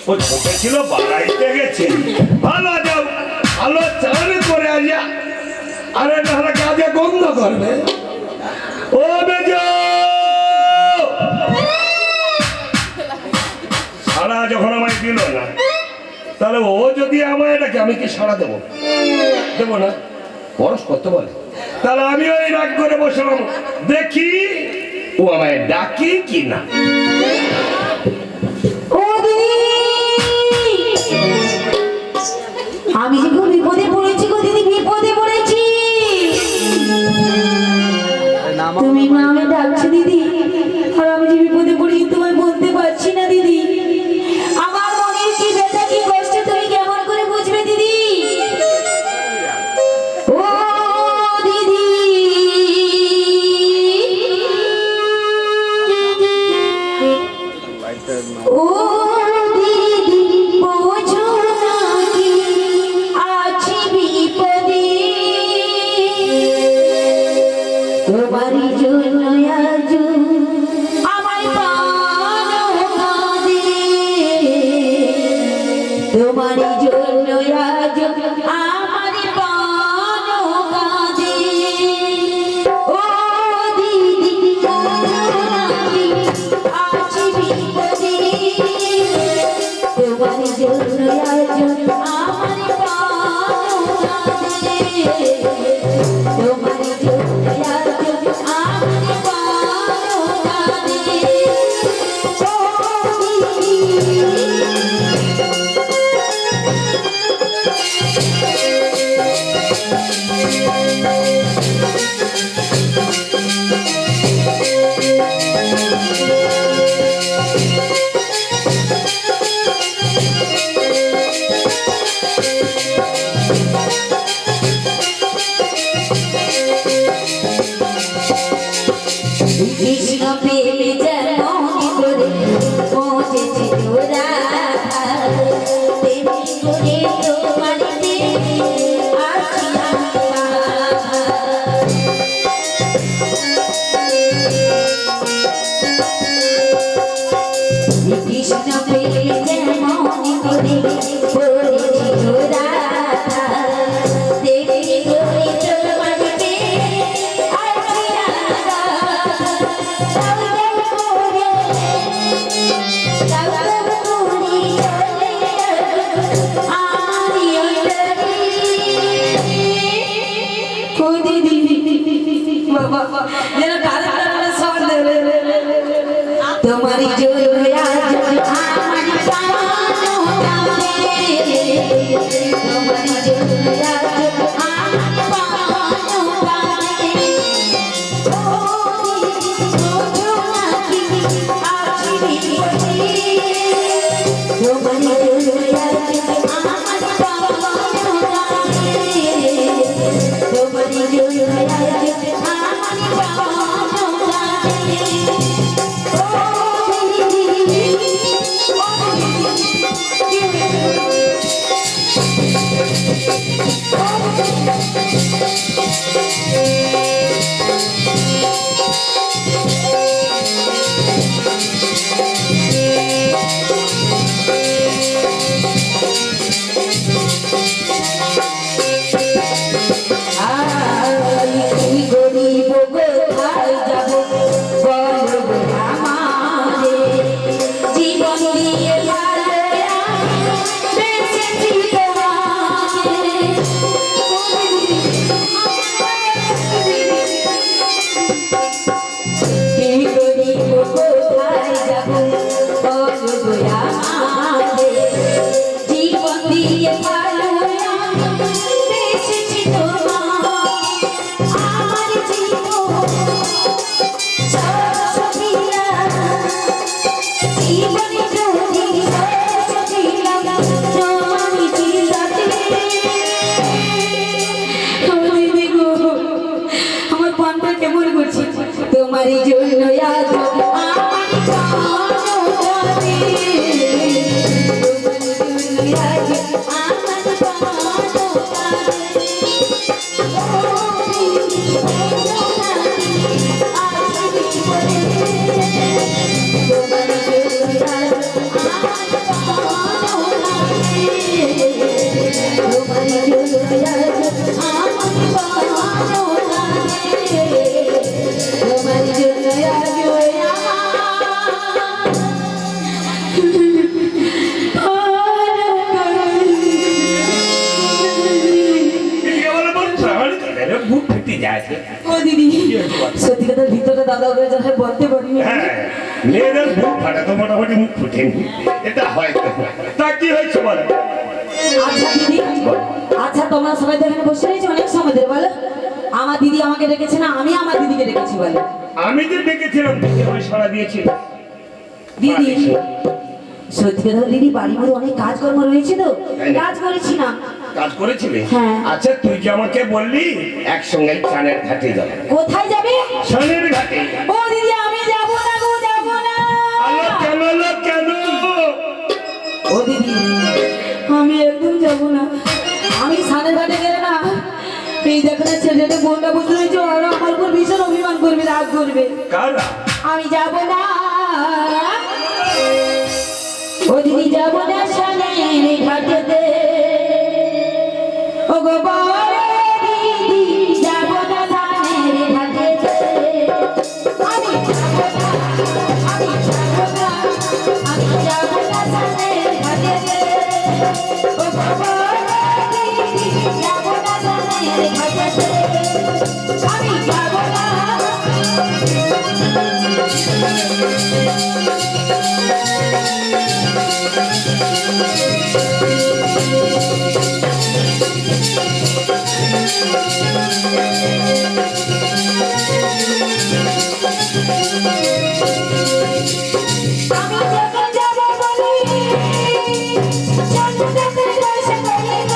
ও ছোট ছিল বাড়াইতে গেছে ভালো যাও ভালো চান করে আজা আরে নাহলে কাজে বন্ধ করবে ও বেজ সারা যখন আমায় দিল না তাহলে ও যদি আমায় ডাকে আমি কি সাড়া দেবো দেবো না পরশ করতে বলে তাহলে আমি ওই রাগ করে বসলাম দেখি ও আমায় ডাকি কি না আমি যে খুব বিপদে পড়েছি গো দিদি বিপদে পড়েছি তুমি মা আমি ডাকছি দিদি আর আমি যে বিপদে পড়েছি তোমায় বলতে পারছি না দিদি আমার মনের কি ব্যথা কি কষ্ট তুমি কেমন করে বুঝবে দিদি ও দিদি ও তোমারি জোয়া আমার প্রাণ তোমারি জোয়া তোমারি জন্য আজ আমার প্রাণ তোমারি জন্য আজ আমার প্রাণ বাঁধা হয়ে যাবে বলতে পারি না। হ্যাঁ, মেয়েদের মুখ ফাটা তো মোটামুটি মুখ ফুটেনি, এটা হয়তো। তা কি হয়েছে বলো? আচ্ছা দিদি, আচ্ছা তোমরা সবাই তো এখানে বসে রয়েছে অনেক সময় ধরে বলো, আমার দিদি আমাকে ডেকেছে না আমি আমার দিদিকে ডেকেছি বলো? আমি যে ডেকেছিলাম তুমি ওই সাড়া দিয়েছিল। দিদি সত্যি কথা বলো দিদি, বাড়ি ঘরে অনেক কাজকর্ম রয়েছে তো কাজ করেছি না। কাজ করেছিলে? হ্যাঁ। আচ্ছা তুই যে আমাকে বললি একসঙ্গে চানের ঘাটে যাবে। কোথায় যাবে? চানের ঘাটে। ও দিদি আমি যাব না গো, যাব না। আলো কেন, আলো কেন? ও দিদি আমি একদম যাব না। আমি সানের ঘাটে গেলে না এই দেখো না ছেলেটা বোনটা বসে রয়েছে, ওরা আমার উপর ভীষণ অভিমান করবে, রাগ করবে। কারা? আমি যাব না। ও দিদি যাব না সানের ঘাটেতে। ও গো বড় দিদি যাব না সানের ঘাটেতে। আমি যাব না, আমি যাব না, আমি যাব না সানের ঘাটেতে। ও গো বড় দিদি যাব না সানের ঘাটেতে। আমি যাব না। আমি যখন যাব বলি চন্দ্রদেবের দর্শন করিব।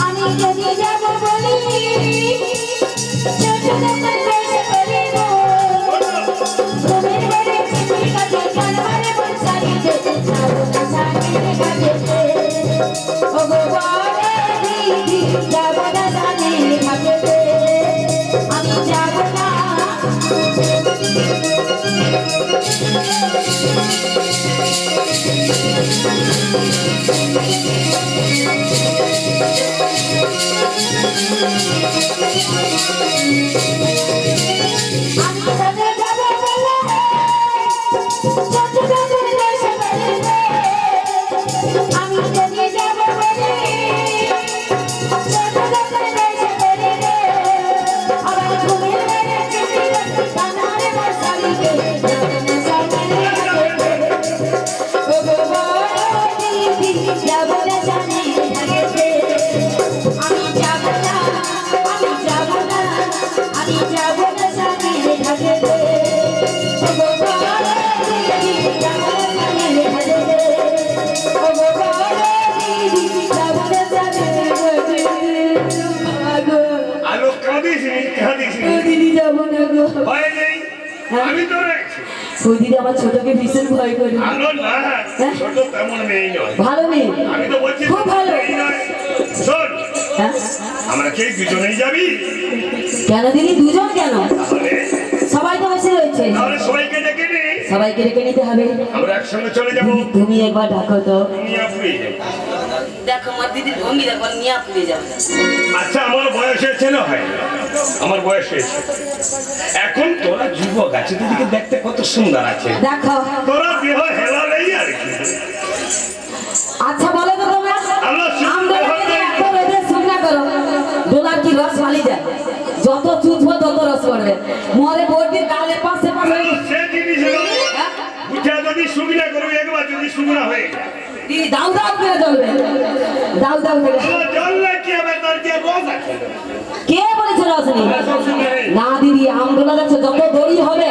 আমি যদি যাব বলি চন্দ্রদেবের দর্শন করিব। ঘুমের ঘরে চিঠির কাছে কানবারে বর্ষারিতে যাব না সানের ঘাটেতে। ও গো বড় দিদি যাব না সানের ঘাটেতে। আমি যাব না। আমি সাথে যাব বলে চন্দ্রদেবের দর্শন করিব। আমি যদি যাব বলে চন্দ্রদেবের দর্শন করিব। আবার ঘুমের ঘরে চিঠি কাছে কানারে বর্ষারিতে যাব না সানের ঘাটেতে। ও গো বড় দিদি যাব না সানের ঘাটেতে। আমি যাব না, আমি যাব না, আমি যাব না সানের ঘাটেতে। ও গো বড় দিদি যাব না সানের ঘাটেতে। ও গো বড় দিদি যাব না সানের ঘাটেতে। আগো আলো কাঁদিসনি, কাঁদিসনি। ও দিদি যাব না গো। ভয় নেই, আমি তো রয়েছি। ও দিদি আমার ছোটকে ভীষণ ভয় করে। আলো না, ছোট তেমন মেয়ে নয়। ভালো মেয়ে, আমি তো বলছি খুব ভালো। মেয়ে নয়। শোন, হ্যাঁ? আমরা কে দুজনেই যাবি? কেন দিদি দুজন কেন? তাহলে সবাই তো বসে রয়েছে, তাহলে সবাইকে ডেকে নে, সবাইকে রেখে নিতে হবে। আমরা একসঙ্গে চলে যাবো। দিদি তুমি একবার ডাকো তো। মিয়া পুড়িয়ে যাবো। দেখো আমার দিদির ভঙ্গি দেখো নিয়া পুড়ে যাবে। আচ্ছা আমার বয়স হয়েছে না হয়, আমার বয়স হয়েছে এখন। তোরা যুবক আছে, দিদিকে দেখতে কত সুন্দর আছে। দেখো তোরা দেহ হেলালেই আর কি। আচ্ছা বলো তো তোমরা আলো শুনতে আমদোলাকে হবে। এত রোদে শুকনা করো, ডোলার কি রস ফালি যায়? যত চুষবো তত রস পড়বে। মরে বর্দির কালের পাশে পাশে। আলো সে জিনিস হলো, উঠে যদি শুকনা করবি একবার, যদি শুকনা হয়ে যায় দিদি দাউ দাউ করে জ্বলবে, দাউ দাউ করে। আলো জ্বললে কি হবে? তোর যে রস আছে কে বলেছে রস নেই? সব শুনে নেই। না দিদি আমদোলা দেখছো যত দড়ি হবে,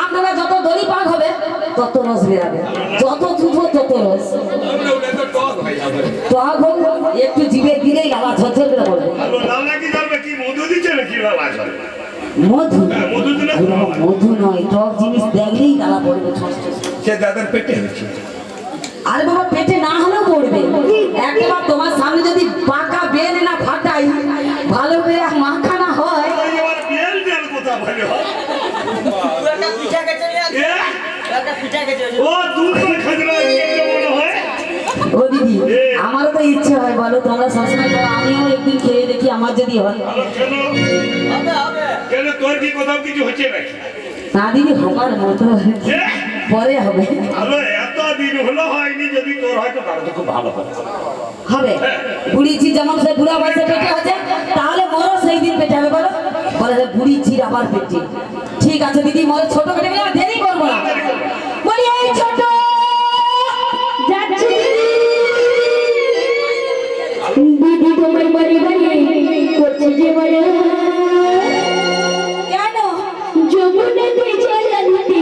আমদোলা যত দড়ি পাক হবে তত রস বেরাবে, যত চুষবো তত রস। আমরা ওটা তো টক হয়ে যাবে। টক হোক একটু জিভে দিলেই গালা ঝরঝর করে পড়বে। আলো লালা কি জ্বলবে? কি মধু দিচ্ছে নাকি লালা জ্বলবে? মধু? হ্যাঁ, মধু দিলে আরে বাবা, মধু নয়, টক জিনিস দেখলেই গালা পড়বে ছস ছস। সে দাদার পেটে হয়েছে। আরে বাবা পেটে না হলেও পড়বে। একবার তোমার সামনে যদি পাকা বেল না ফাটাই, ভালো করে মাখা না হয়। এবার বেল বেল কথা বলে হয়। একটা পিঠা খেতে এ? একটা পিঠা খেতে ও দুটো খাজনা কেটে মনে হয়। ও দিদি আমারও তো ইচ্ছে হয়, বলো তোমরা সবসময় করো, আমিও একদিন খেয়ে দেখি আমার যদি হয়। আলো কেন? হবে হবে। কেন তোর কি কোথাও কিছু হচ্ছে নাকি? না দিদি হবার মতো এ? পরে হবে। আলো এত দিন হলো হয়নি, যদি তোর হয়তো তাহলে তো খুব ভালো হবে। হবে বুড়িছি যেমন সে বুড়া বয়সে পেটে আছে, তাহলে মোরও সেই দিন পেটে হবে। বলো বলে বুড়ি চির আবার পেটে। ঠিক আছে দিদি, মনে ছোট কেটে গেলে দেরি করবো না। বলি এই ছোট যাচ্ছি দিদি, তোমার বাড়ি বাড়ি করছে যে বলে কেন যমুনাতে চলাতে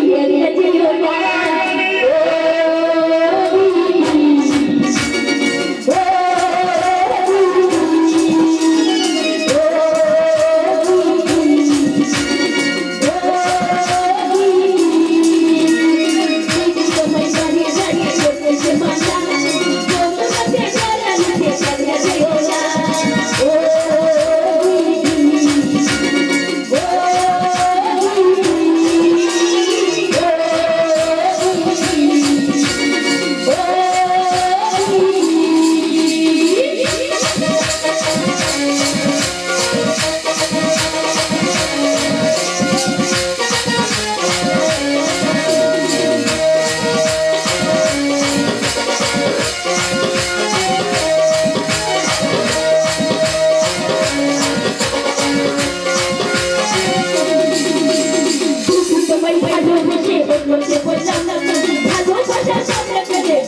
একা যেও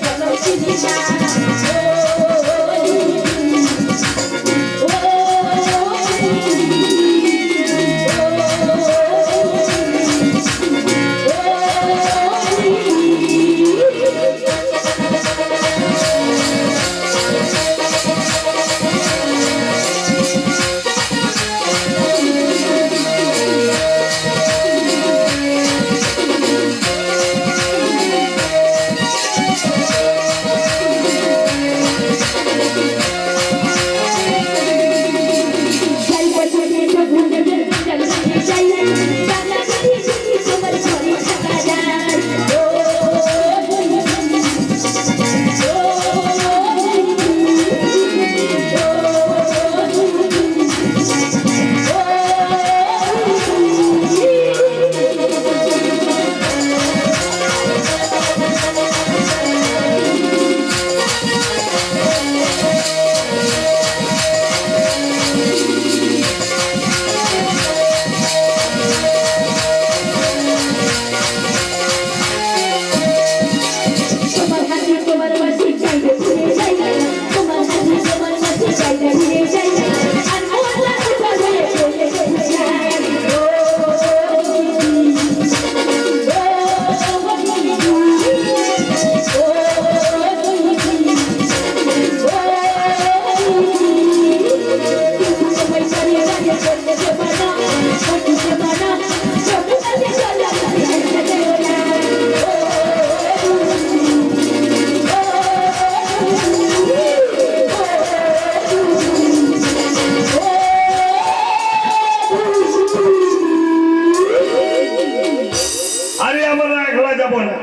না।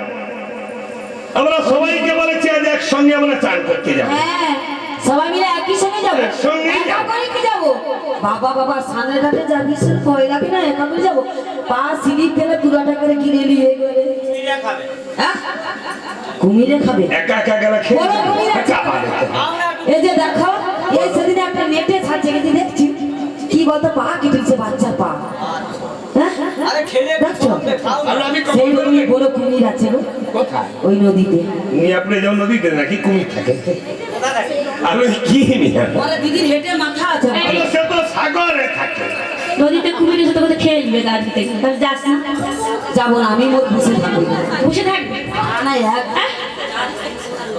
আমরা সবাইকে বলেছি আজ একসঙ্গে আমরা চান করতে যাবো। হ্যাঁ, সবাই মিলে একই সঙ্গে যাবো। একসঙ্গেই একা যাবো। করে কি যাবো? বাবা বাবা সামনের ঘাটে যাবি, সে ভয় লাগে না? একা করে যাবো। পা সিঁড়ি ফেলে পুরাটা করে কিনে নিয়ে করে চিড়িয়া খাবে। হ্যাঁ? কুমিরে খাবে? একা একা গেলে খেয়ে বড় নেবে। কুমির আছে। চাপা দেখতে হবে। আমরা এই যে দেখো, এই সেদিন একটা নেটে ছাড়ছে কিন্তু দেখছি কি বলতো, পা কেটেছে বাচ্চার পা। হ্যাঁ? আরে খেলে দেখছো? খাও আর না। আমি সেই কখন রকমই বড় কুমির আছে গো, কোথায় ওই নদীতে। আপনি যেমন নদীতে নাকি কুমির থাকে কোথায় থাকে? আমি কি নিয়ে বলে দিদির হেঁটে মাথা আছে। সে তো সাগরে থাকে। নদীতে কুমির এসে তোকে খেয়ে নিবে গা দিতে, তাহলে যাস না, যাবো না, আমি মোট বসে থাকবো। বসে থাকবে। না এক হ্যাঁ?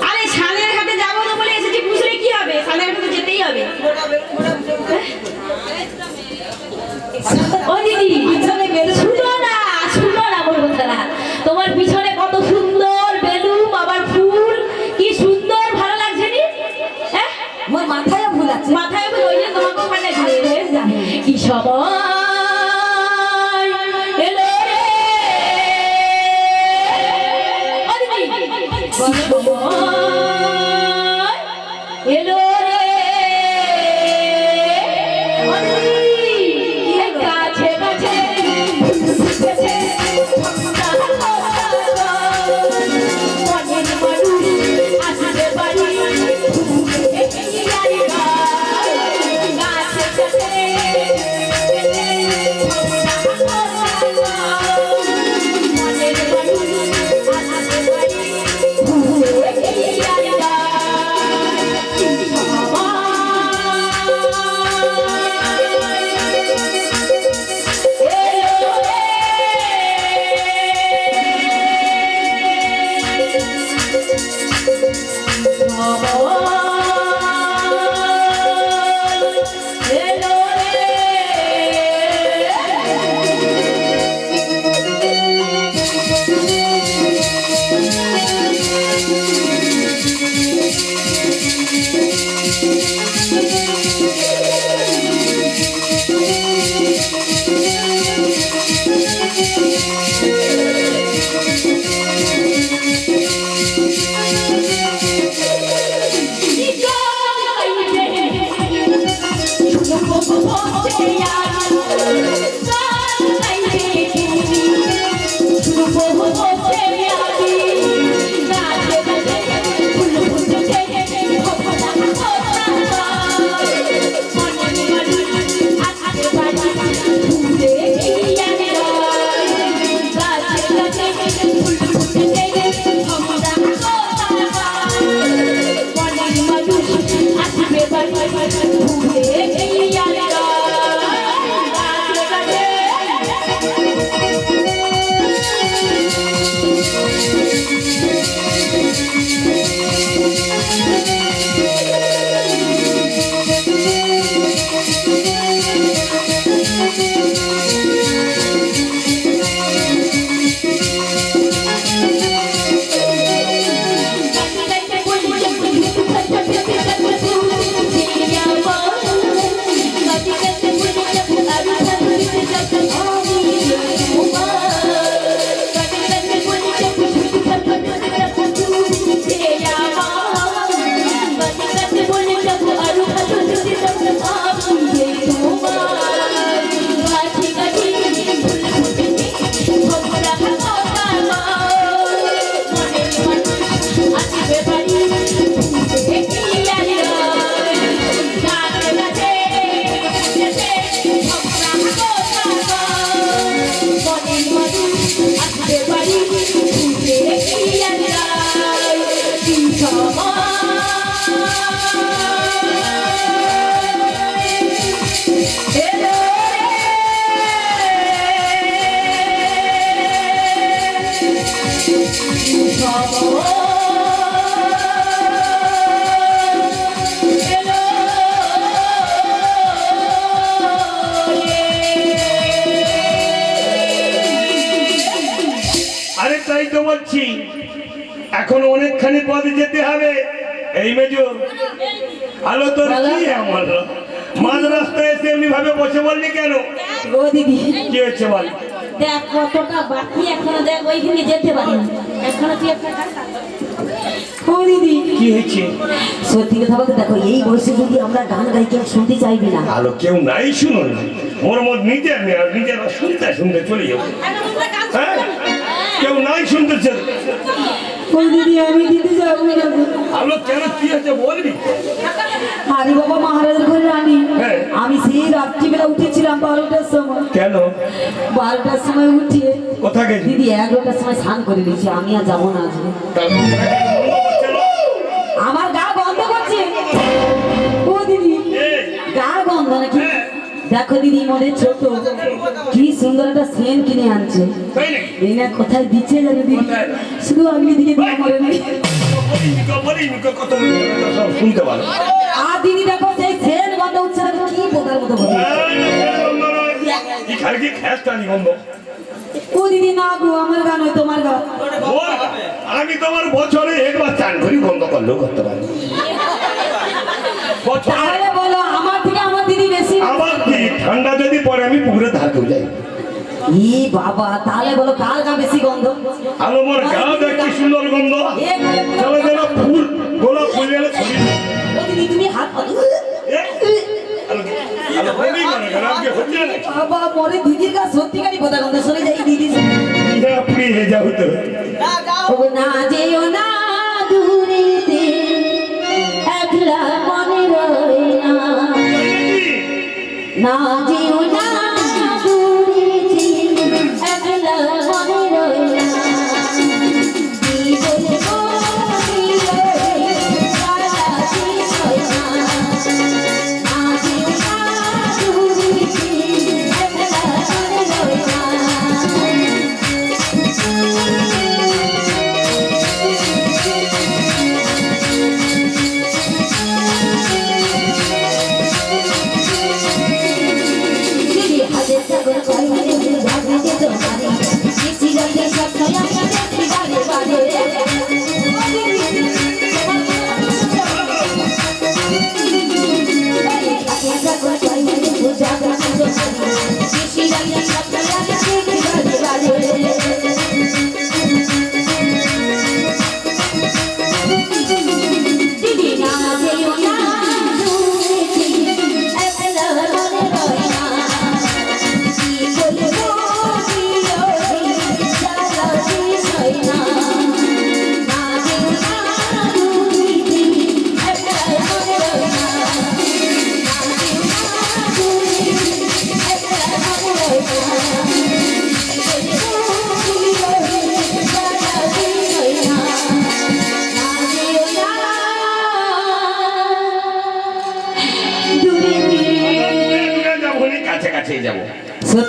আরে সালের ঘাটে যাবো না বলে এসেছি, বুঝলে কি হবে? সালের ঘাটে যেতেই হবে। ও দিদি, পিছনে বেলুন। শুনো না বলবো তারা, তোমার পিছনে কত সুন্দর বেলুন, আবার ফুল, কি সুন্দর ভালো লাগছে নি? হ্যাঁ, মোর মাথায় ভুল আছে। মাথায় আমি ওই যে তোমাকে ওখানে ঘুরে যা কি সময় এলো রে, ও দিদি, কি সময় এলো রে, ও দিদি, এই কাছে কাছে কাছে মনের মানুষ আসতে পারি এই গাছে গাছে এলো রে। আরে তাই তো বলছি, এখন অনেকখানি পথ যেতে হবে। এই মেজো আলো তোর কি আমার মাঝ রাস্তায় এসে এমনি ভাবে বসে বললি কেন? ও দিদি, কি হয়েছে বল? দেখ কতটা বাকি এখনো, দেখ ওইখানে যেতে পারি না এখনো। তুই একটা ও দিদি, কি হয়েছে? সত্যি কথা বলতে দেখো, এই বয়সে যদি আমরা গান গাই কেউ শুনতে চাইবি না। আলো কেউ নাই শুনুন, ওর মধ্যে নিজের নিজেরা শুনতে শুনতে চলে যাবো। হ্যাঁ, কেউ নাই শুনতেছে। ও দিদি, আমি দিতে যাবো না। আলো কেন, কি হয়েছে বলবি? আরে বাবা, মহারাজের ঘরে রানী। হ্যাঁ। আমি সেই রাত্রিবেলা উঠেছিলাম 12টার সময়। কেন? 12টার সময় উঠিয়ে কোথা গেছি? দিদি 11টার সময় স্নান করে নিয়েছি। আমি আর যাবো না আজকে। আমার গা বন্ধ করছে। ও দিদি, গা বন্ধ নাকি? দেখো দিদি, মনে ছোট কি সুন্দর একটা সেন কিনে আনছে। তাই নাকি? এই না কোথায় দিচ্ছে জানো দিদি? কোথায়? শুধু আমি দিকে দিয়ে মরে নেই। শুনতে পারো। আর দিদি দেখো, সেই সেন গন্ধ উঠছে না, কি বোধার মতো বলে। ও দিদি, না গো, আমার গান নয়, তোমার গান। আমি তোমার বছরে একবার চান করি, বন্ধ করলেও করতে পারি। বছরে তাহলে বলো, আমার থেকে আমার দিদি বেশি। আবার কি ঠান্ডা যদি পরে আমি পুকুরে ধারকেও যাই। ই বাবা, তাহলে বলো কার গা বেশি গন্ধ? আলো মোর গা দেখ কি সুন্দর গন্ধ। চলো যেন ফুল, গোলাপ ফুল এলে ছড়ি। ও দিদি, তুমি হাত বাবা, পরে দিদির গা সত্যিকারই বোধা গন্ধ। শুনে যাই দিদি, পুড়িয়ে যাও তো। ও না যেও না দূরেতে, একলা মনে রয় না, না যেও